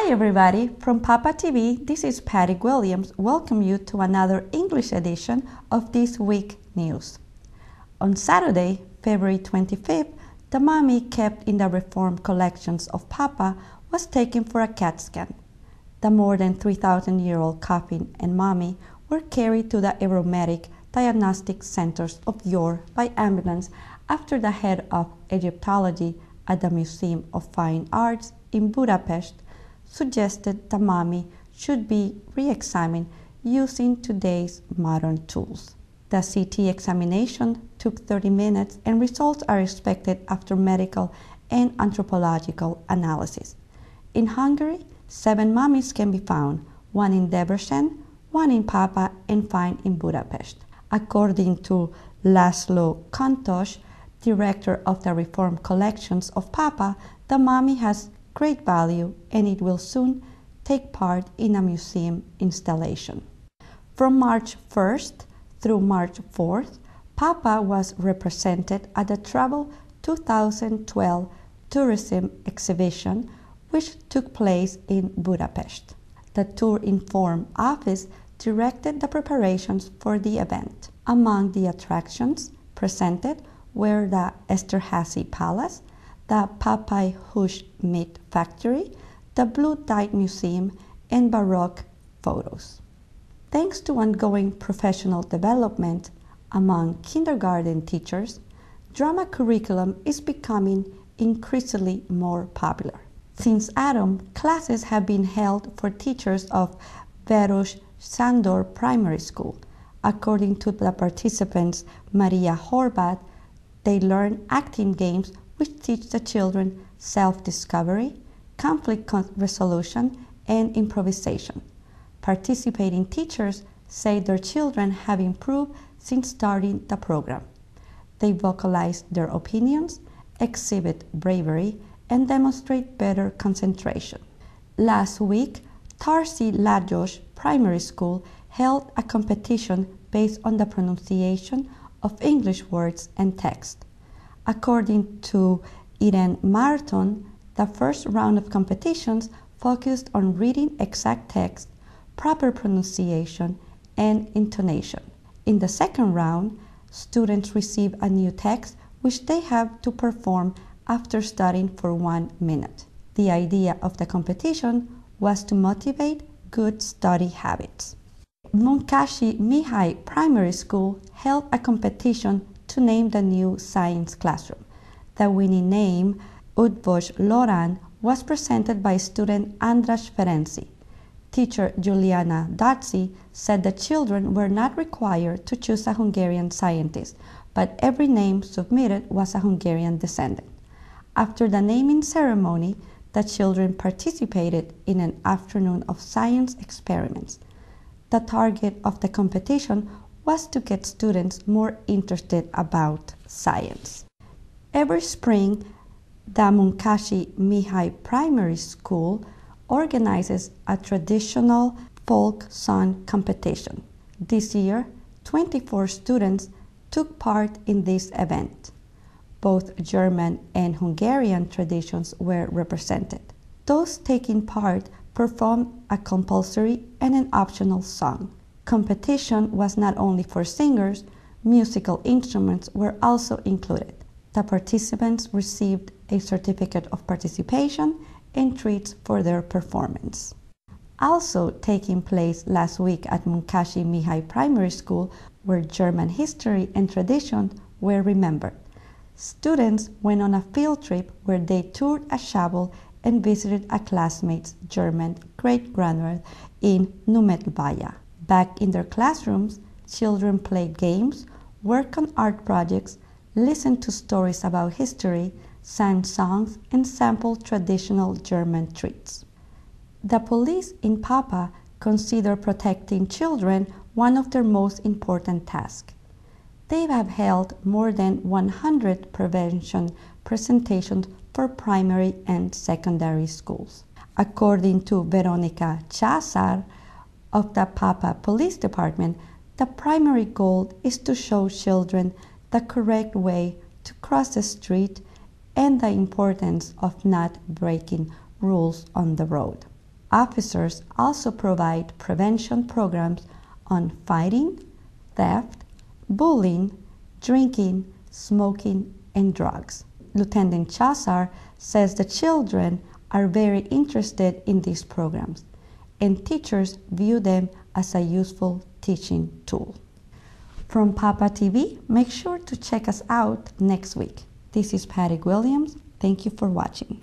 Hi everybody, from Papa TV, this is Patty Williams. Welcome you to another English edition of This Week News. On Saturday, February 25th, the mummy kept in the reformed collections of Papa was taken for a CAT scan. The more than 3,000-year-old coffin and mummy were carried to the aromatic diagnostic centers of Yor by ambulance after the head of Egyptology at the Museum of Fine Arts in Budapest suggested the mummy should be re-examined using today's modern tools. The CT examination took 30 minutes and results are expected after medical and anthropological analysis. In Hungary, 7 mummies can be found, 1 in Debrecen, 1 in Papa, and 5 in Budapest. According to Laszlo Kontos, director of the Reformed Collections of Papa, the mummy has great value and it will soon take part in a museum installation. From March 1st through March 4th, Papa was represented at the Travel 2012 Tourism Exhibition, which took place in Budapest. The Tour Inform office directed the preparations for the event. Among the attractions presented were the Esterházy Palace, the Papai Hús Meat Factory, the Blue Dye Museum, and Baroque photos. Thanks to ongoing professional development among kindergarten teachers, drama curriculum is becoming increasingly more popular. Since autumn, classes have been held for teachers of Város Sándor Primary School. According to the participants Maria Horvath, they learn acting games which teach the children self-discovery, conflict resolution, and improvisation. Participating teachers say their children have improved since starting the program. They vocalize their opinions, exhibit bravery, and demonstrate better concentration. Last week, Tarsi Lajos Primary School held a competition based on the pronunciation of English words and text. According to Irene Marton, the first round of competitions focused on reading exact text, proper pronunciation, and intonation. In the second round, students receive a new text which they have to perform after studying for 1 minute. The idea of the competition was to motivate good study habits. Munkachi Mihai Primary School held a competition to name the new science classroom. The winning name, Udvos Loran, was presented by student Andras Ferenci. Teacher Juliana Dotzi said the children were not required to choose a Hungarian scientist, but every name submitted was a Hungarian descendant. After the naming ceremony, the children participated in an afternoon of science experiments. The target of the competition was to get students more interested about science. Every spring, the Munkachi Mihai Primary School organizes a traditional folk song competition. This year, 24 students took part in this event. Both German and Hungarian traditions were represented. Those taking part performed a compulsory and an optional song. Competition was not only for singers, musical instruments were also included. The participants received a certificate of participation and treats for their performance. Also taking place last week at Munkachi Mihai Primary School, where German history and tradition were remembered. Students went on a field trip where they toured a chapel and visited a classmate's German great-grandmother in Numetlvaya. Back in their classrooms, children played games, worked on art projects, listened to stories about history, sang songs, and sampled traditional German treats. The police in Papa consider protecting children one of their most important tasks. They have held more than 100 prevention presentations for primary and secondary schools. According to Veronica Chazar of the Papa Police Department, the primary goal is to show children the correct way to cross the street and the importance of not breaking rules on the road. Officers also provide prevention programs on fighting, theft, bullying, drinking, smoking, and drugs. Lieutenant Chazar says the children are very interested in these programs, and teachers view them as a useful teaching tool. From Papa TV, make sure to check us out next week. This is Patty Williams. Thank you for watching.